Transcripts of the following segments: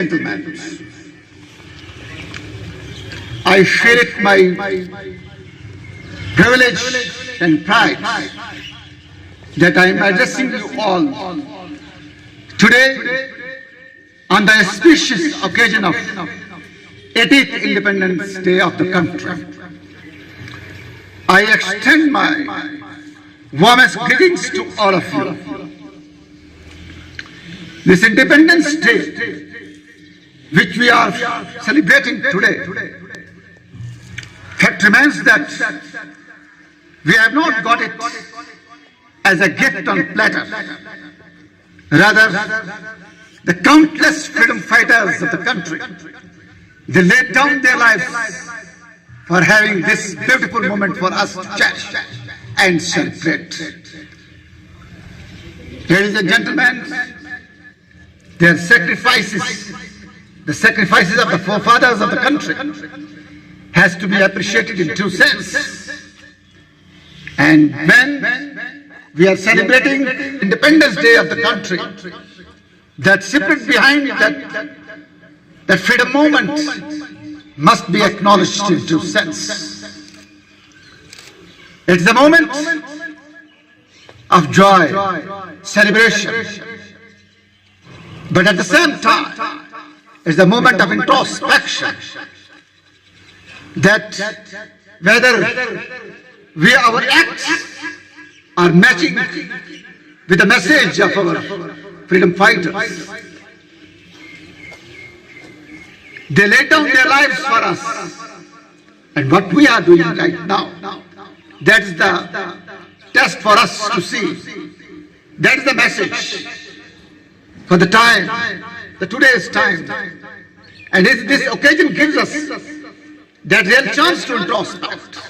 Gentlemen, I feel it my privilege and pride that I am addressing you all today on the auspicious occasion of 80th Independence Day of the country. I extend my warmest greetings to all of you. This Independence Day, which we are celebrating today, fact remains that we have not got it as a gift on platter. Rather, the countless freedom fighters of the country, they laid down their lives for having this beautiful moment for us to cherish and celebrate. Ladies and gentlemen, their sacrifices, the sacrifices of the forefathers of the country, has to be appreciated in two senses. And when we are celebrating Independence Day of the country, that spirit behind that freedom moment must be acknowledged in two senses. It's the moment of joy, celebration, but at the same time, it's the moment of introspection, that whether our acts are matching with the message of our freedom fighters. They lay down their lives for us, and what we are doing right now, that's the test for us to see. That's the message for the time, the today's time. And this occasion gives us that real chance to introspect.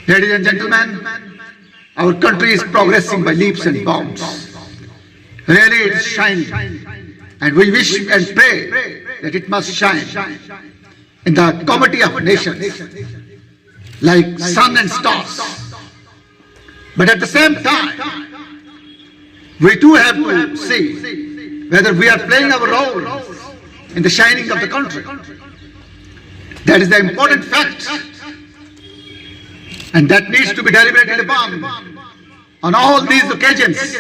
Ladies and gentlemen, our country is progressing by leaps and bounds. Really, it is shining. And we wish and pray that it must shine in the comity of nations, like sun and stars. But at the same time, we too have to see whether we are playing our role in the shining of the country. That is the important fact, and that needs to be deliberated upon on all these occasions,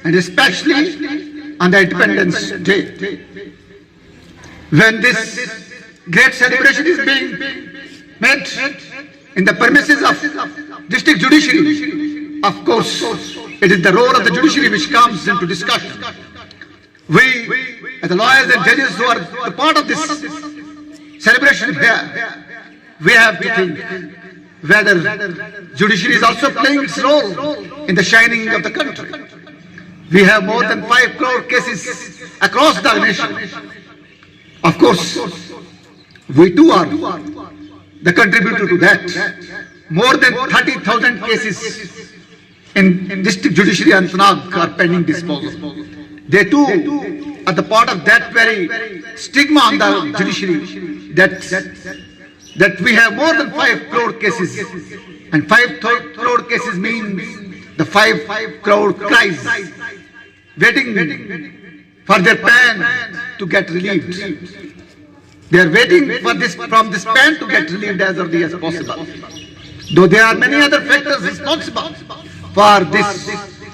and especially on the Independence Day, when this great celebration is being made in the premises of district judiciary. Of course, it is the role of the judiciary which comes into discussion. We, as the lawyers and judges who are a part of this celebration here, we have to think whether judiciary is also playing its role in the shining of the country. We have more than 5 crore cases across the nation. Of course, we too are the contributor to that. More than 30,000 cases in district judiciary and Anantnag are pending disposal. They too are the part of that very stigma on the judiciary that we have more than 5 crore cases, and 5 crore cases means the 5 crore cries waiting for their pain to get relieved. They are waiting for from this pain to get relieved as early as possible. Though there are many other factors responsible for this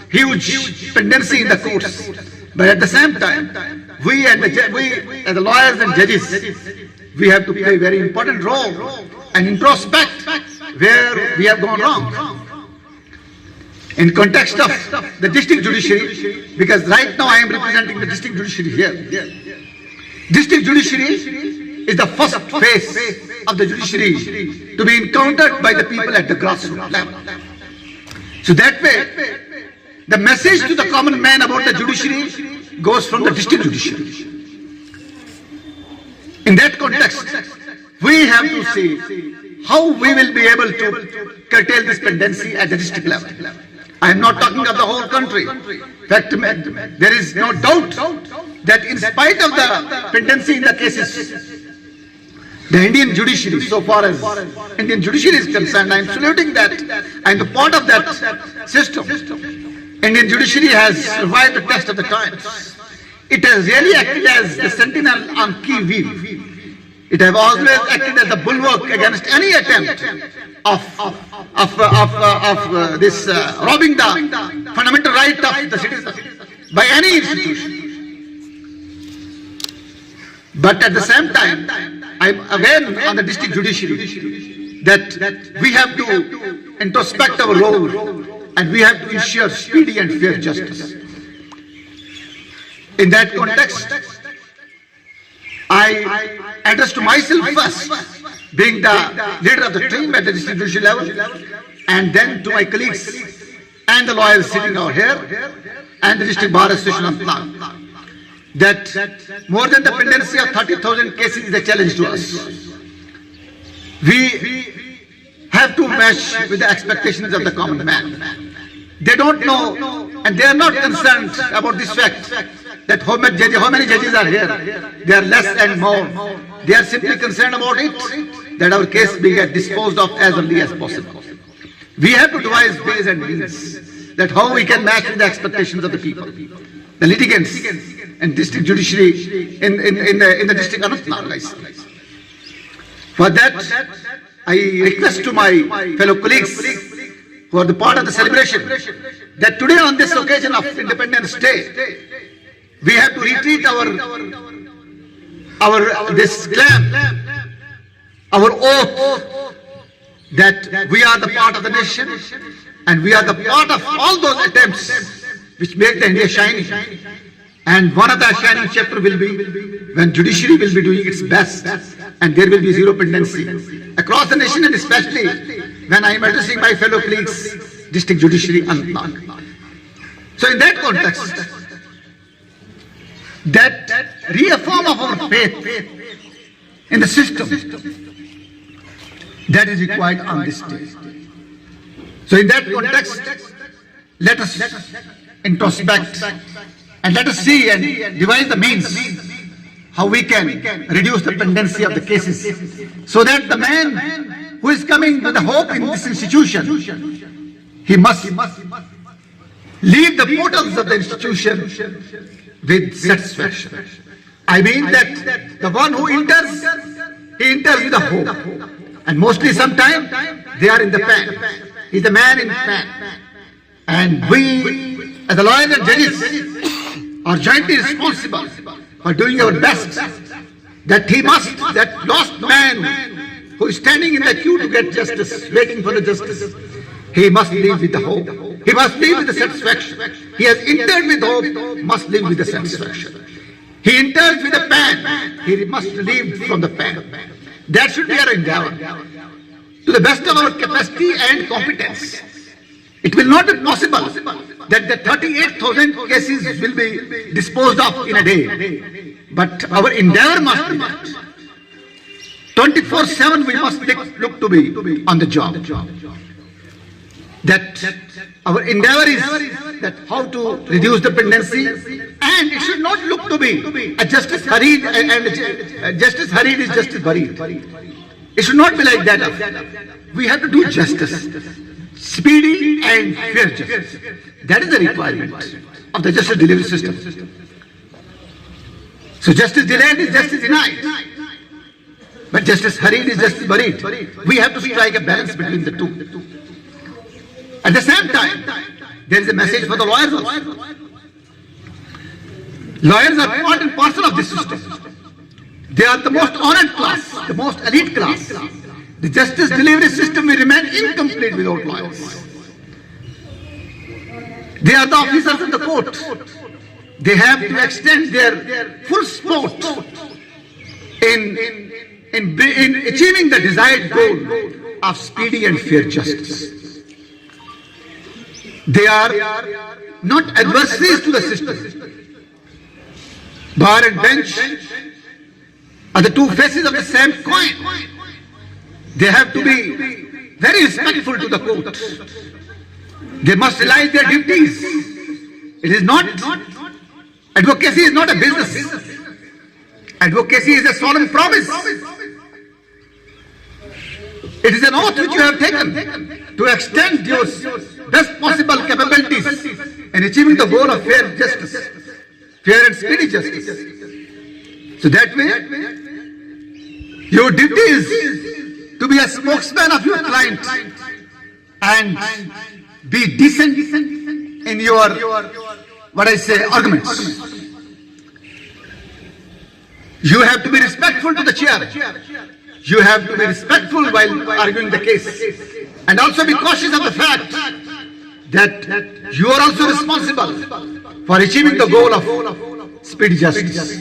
huge pendency in the courts, but at the same time, we as the lawyers and judges, we have to play a very important role and introspect where we have gone wrong. In context of the district judiciary, because right now I am representing the district judiciary here. District judiciary is the first phase of the judiciary to be encountered by the people at the grassroots level. So that way, the message to the common man about the judiciary goes from the district judiciary. In that context, we have to see how we will be able to curtail this pendency at the district level. I am not talking of the whole country. In fact, there is no doubt that in spite of the pendency in the cases, the Indian judiciary, so far as Indian judiciary is concerned, I am saluting that. I am the part of that system. Indian judiciary has survived the test of the times. It has really acted as the sentinel on key wheel. It has always acted as a bulwark against any attempt of this robbing the fundamental right of the citizen by any institution. But at the same time, I am again on the district judiciary that we have to introspect our role and we have to ensure speedy and fair justice. In that context, I address to myself first, being the leader of the team at the district judicial level, and then to my colleagues and the lawyers sitting out here and the district bar association on plan, that more than the pendency of 30,000 cases is a challenge to us. We have to match with the expectations of the common man. They don't know and they are not concerned about this fact that how many judges are here. They are less and more. They are simply concerned about it, that our case be disposed of as early as possible. We have to devise ways and means that how we can match with the expectations of the people, the litigants and district judiciary in the district of Anantnag. For that, I request to my fellow colleagues who are the part of the celebration that today on this occasion of Independence Day, we have to retreat this claim, our oath that we are the part of the nation and we are the part of all those attempts which make the India shining. And one of the shining chapter will be when judiciary will be doing its best and there will be zero pendency across the nation, and especially when I am addressing my fellow colleagues, district judiciary Anantnag. So in that context, that reaffirm of our faith in the system that is required on this day. So in that context, let us introspect and let us see and devise the means how we can reduce the pendency of the cases, so that the man who is coming with the hope in this institution, he must leave the portals of the institution with satisfaction. I mean that the one who enters, he enters with a hope. And mostly sometimes they are in the pan. He's the man in pan. And we, as the lawyers and judges, are jointly responsible for doing our best, that lost man who is standing in the queue to get justice, waiting for the justice, he must live with the hope. He must live with the satisfaction. He has entered with hope, must live with the satisfaction. He enters with a pan, he must live from the pan. That should be our endeavor. To the best of our capacity and competence. It will not be possible that the 38,000 cases will be disposed of in a day. But our endeavor must be that. 24/7 we must look to be on the job. That our endeavor is that how to reduce the pendency, and it should not look to be a justice hurried and justice hurried is justice buried. It should not be like that. We have to do justice, speedy and fair justice. That is the requirement of the justice delivery system. So justice delayed is justice denied, but justice hurried is justice buried. We have to strike a balance between the two. At the same time, there is a message for the lawyers also. Lawyers are part and parcel of this system. They are the most honored class, the most elite class. The justice delivery system will remain incomplete without lawyers. They are the officers of the court. They have to extend their full support in achieving the desired goal of speedy and fair justice. They are not adversaries to the system. Bar and bench are the two faces of the same coin. They have to be very respectful to the court. They must realize their duties. It is not, advocacy is not a business. Advocacy is a solemn promise. It is an oath which you have taken to extend your best possible capabilities in achieving the goal of fair justice, fair and speedy justice. So that way, your duty is to be a spokesman of your client and be decent in your, arguments. You have to be respectful to the chair. You have to be respectful while arguing the case. And also be cautious of the fact that you are also responsible for achieving the goal of speedy justice.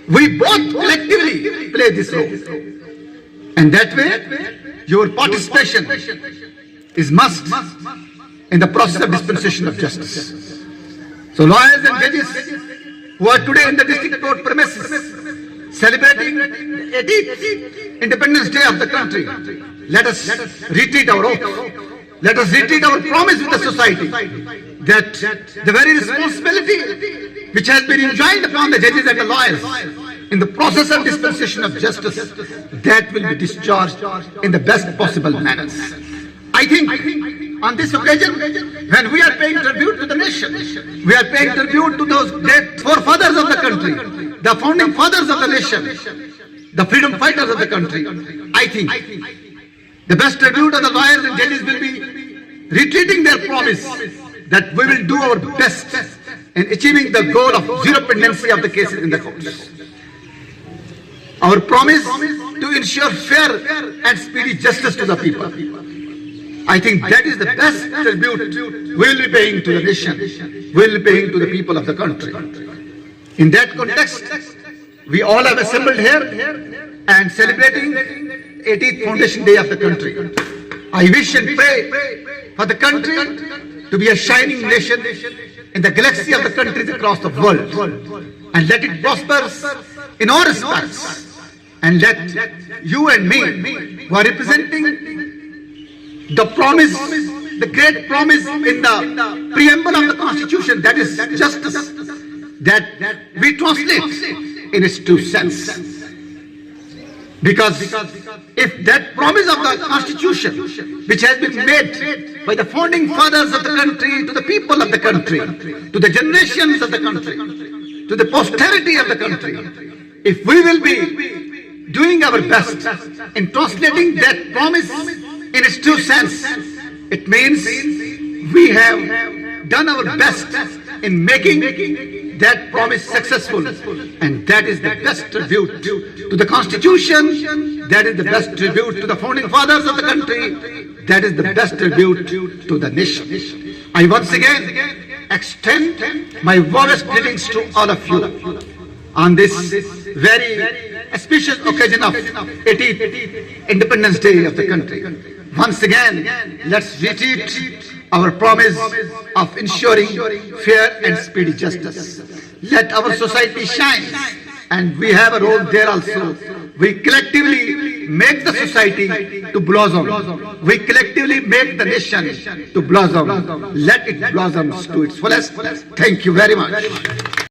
We both collectively play this role. And that way, your participation is must in the process of dispensation of justice. So lawyers and judges who are today in the district court premises celebrating the 18th Independence Day of the country, let us retreat our oath. Let us retreat our promise with the society that the very responsibility which has been enjoined upon the judges and the lawyers in the process of dispensation of justice, that will be discharged in the best possible manner. I think on this occasion, when we are paying tribute to the nation, we are paying tribute to those great forefathers of the country, the founding fathers of the nation, the freedom fighters of the country. I think the best tribute of the lawyers and judges will be retreating their promise that we will do our best in achieving the goal of zero pendency of the cases in the courts. Our promise to ensure fair and speedy justice to the people. I think that is the best tribute we will be paying to the nation, we will be paying to the people of the country. In that context, we all have assembled here and celebrating 18th Foundation Day of the country. I wish and pray for the country to be a shining nation in the galaxy of the countries across the world, and let it prosper in all respects, and let you and me, who are representing the promise, the great promise in the preamble of the Constitution, that is justice, that we translate in its true sense. Because if that promise of the Constitution, which has been made by the founding fathers of the country, to the people of the country, to the generations of the country, to the posterity of the country, if we will be doing our best in translating that promise in its true sense, it means we have done our best in making that promise successful, and that is the best tribute to the Constitution, that is the best tribute to the founding fathers of the country, that is the best tribute to the nation. I once again extend my warmest greetings to all of you on this very auspicious occasion of 18th Independence Day of the country. Once again, let's retreat our promise of ensuring fair and speedy justice. Let our society shine, and we have a role there also. We collectively make the society to blossom. We collectively make the nation to blossom. Let it blossom to its fullest. Thank you very much.